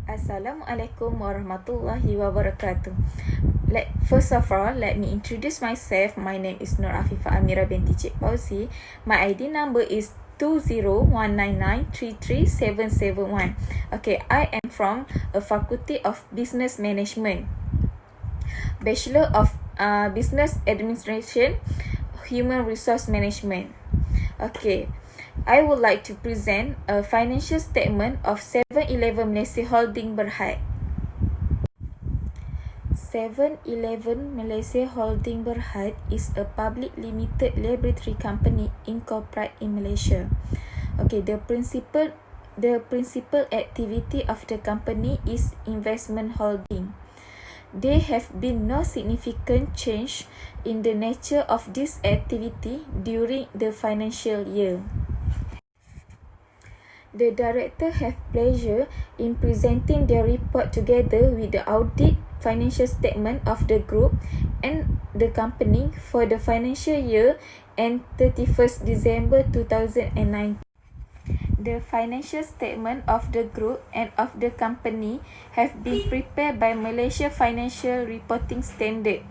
Assalamualaikum warahmatullahi wabarakatuh. First of all, let me introduce myself. My name is Nur Afifah Amira binti Cik Fauzi. My ID number is 2019933771. Okay, I am from a Faculty of Business Management, Bachelor of Business Administration, Human Resource Management. Okay, I would like to present a financial statement of 7-Eleven Malaysia Holding Berhad. 7-Eleven Malaysia Holding Berhad is a public limited laboratory company incorporated in Malaysia. Okay, the principal activity of the company is investment holding. There have been no significant change in the nature of this activity during the financial year. The director have pleasure in presenting their report together with the audit financial statement of the group and the company for the financial year and 31st December 2019. The financial statement of the group and of the company have been prepared by Malaysia Financial Reporting Standard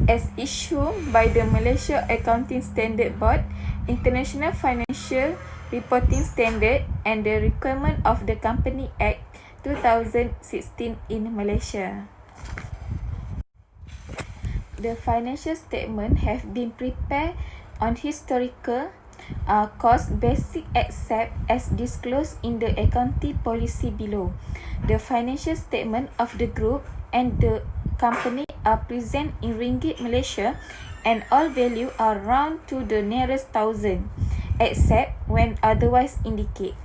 as issued by the Malaysia Accounting Standard Board, International Financial Reporting Standard and the requirement of the Company Act 2016 in Malaysia. The financial statement have been prepared on historical cost basic except as disclosed in the accounting policy below. The financial statement of the group and the company are present in Ringgit Malaysia and all value are round to the nearest thousand, except when otherwise indicate.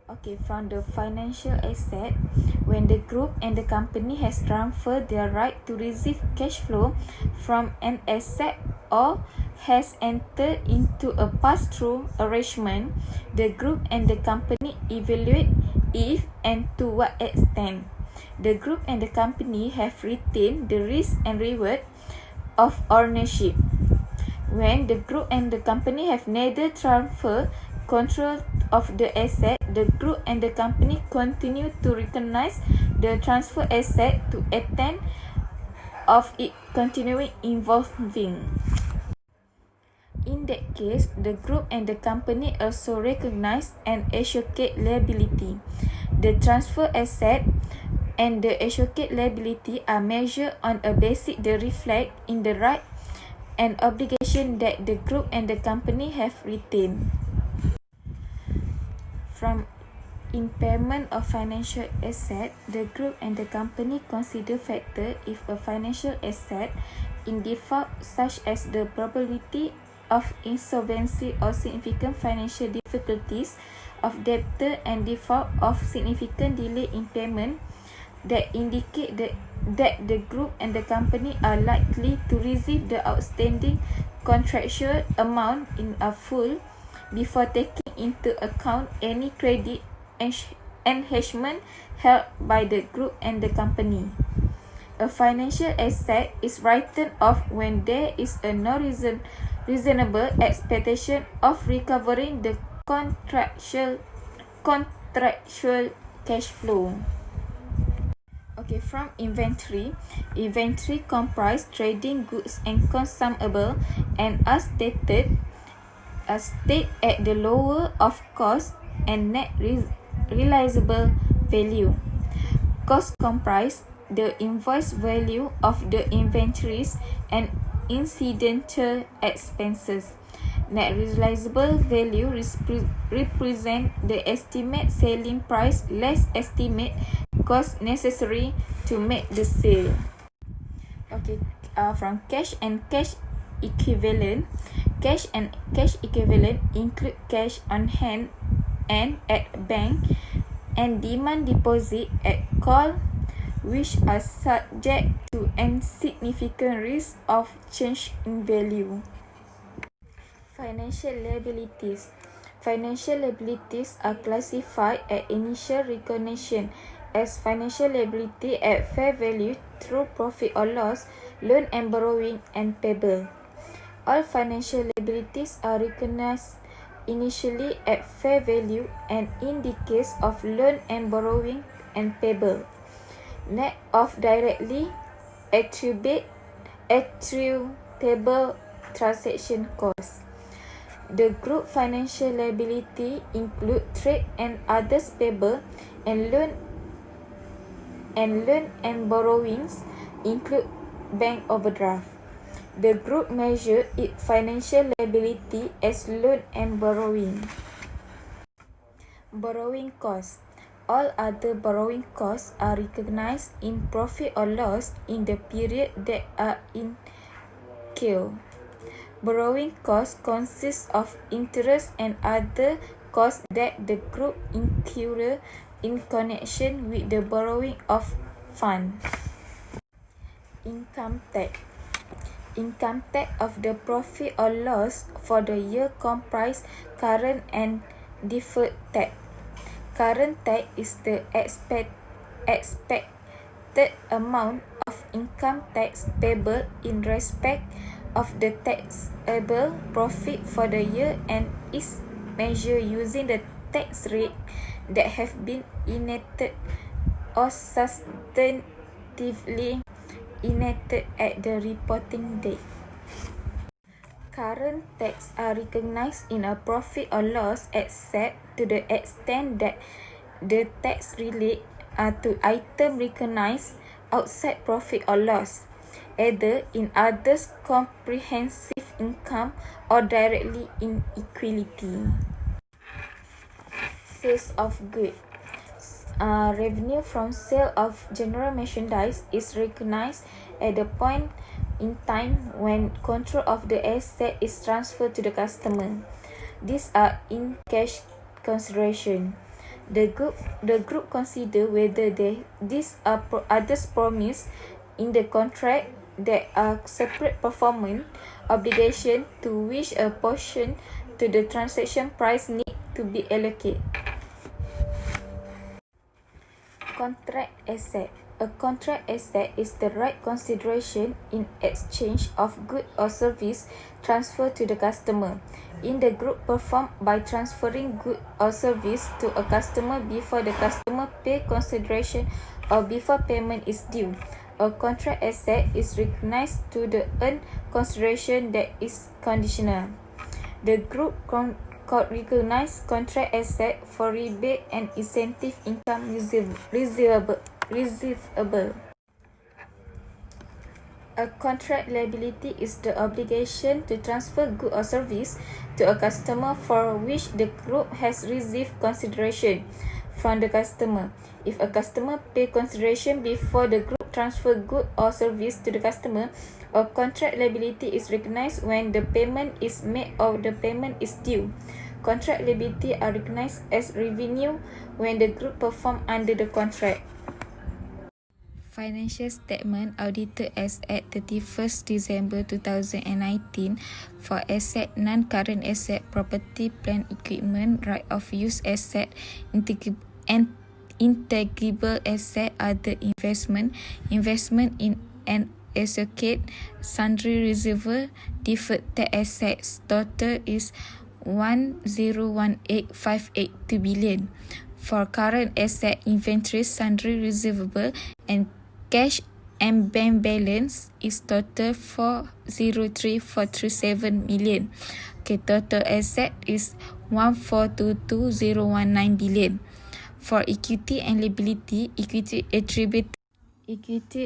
Okay, from the financial asset, when the group and the company has transferred their right to receive cash flow from an asset or has entered into a pass-through arrangement, the group and the company evaluate if and to what extent the group and the company have retained the risk and reward of ownership. When the group and the company have neither transfer control of the asset, the group and the company continue to recognize the transfer asset to extent of it continuing involving. In that case, the group and the company also recognize and associate liability. The transfer asset and the associate liability are measured on a basis that reflect in the right and obligation that the group and the company have retained. From impairment of financial asset, the group and the company consider factor if a financial asset in default, such as the probability of insolvency or significant financial difficulties of debtor and default of significant delay in payment that indicate that the group and the company are likely to receive the outstanding contractual amount in a full before taking into account any credit enhancement held by the group and the company. A financial asset is written off when there is a no reasonable expectation of recovering the contractual cash flow. Okay, from inventory comprise trading goods and consumable and are stated at the lower of cost and net realizable value. Cost comprise the invoice value of the inventories and incidental expenses. Net realizable value represent the estimate selling price less estimate cost necessary to make the sale. Okay, from cash and cash equivalent. Cash and cash equivalent include cash on hand and at bank and demand deposit at call, which are subject to insignificant risk of change in value. Financial liabilities. Financial liabilities are classified at initial recognition as financial liability at fair value through profit or loss, loan and borrowing, and payable. All financial liabilities are recognized initially at fair value, and in the case of loan and borrowing and payable, net of directly attributable transaction costs. The group financial liability include trade and others payable, and loan and borrowings include bank overdraft. The group measure its financial liability as loan and borrowing. Borrowing costs. All other borrowing costs are recognized in profit or loss in the period that are incurred. Borrowing costs consist of interest and other costs that the group incur in connection with the borrowing of funds. Income tax. Income tax of the profit or loss for the year comprise current and deferred tax. Current tax is the expected amount of income tax payable in respect of the taxable profit for the year and is measured using the tax rate that have been enacted or substantively enacted at the reporting date. Current tax are recognized in a profit or loss except to the extent that the tax relate to item recognized outside profit or loss, either in others comprehensive income or directly in equality. Sales of goods. Revenue from sale of general merchandise is recognized at the point in time when control of the asset is transferred to the customer. These are in cash consideration. The group consider whether these are others promised in the contract that are separate performance obligation to which a portion to the transaction price need to be allocated. Contract asset. A contract asset is the right consideration in exchange of good or service transferred to the customer. In the group performed by transferring good or service to a customer before the customer pay consideration or before payment is due. A contract asset is recognized to the earned consideration that is conditional. The group recognize contract asset for rebate and incentive income receivable. A contract liability is the obligation to transfer good or service to a customer for which the group has received consideration from the customer. If a customer pay consideration before the group transfer good or service to the customer, a contract liability is recognized when the payment is made or the payment is due. Contract liability are recognized as revenue when the group perform under the contract. Financial statement audited as at 31st December 2019 for asset, non-current asset, property, plant, equipment, right of use asset, intangible asset, other investment in an associate, sundry reserve, deferred tax assets. Total is 1018,582 billion. For current asset, inventory, sundry receivable, and cash and bank balance is total 403,437 million. Okay, total asset is 1422019 billion. For equity and liability, equity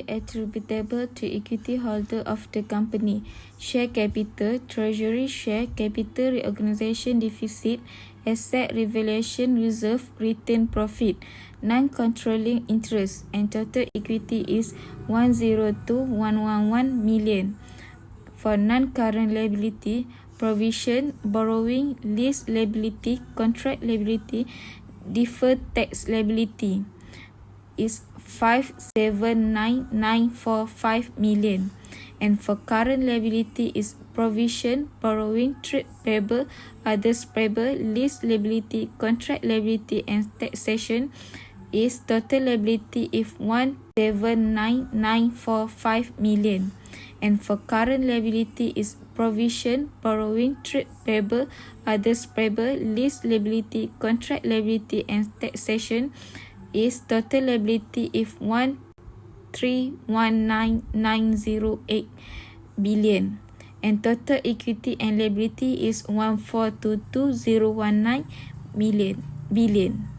attributable to equity holder of the company, share capital, treasury share capital, reorganization deficit, asset revaluation reserve, retained profit, non-controlling interest, and total equity is 102,111 million. For non-current liability, provision, borrowing, lease liability, contract liability, deferred tax liability is 579,945 million. And for current liability is provision, borrowing, trade payable, others payable, lease liability, contract liability, and taxation is total liability is 179,945 million. And for current liability is provision, borrowing, trade payable, others payable, lease liability, contract liability, and taxation is total liability if 1,319,908 billion, and total equity and liability is 1,422,019 billion.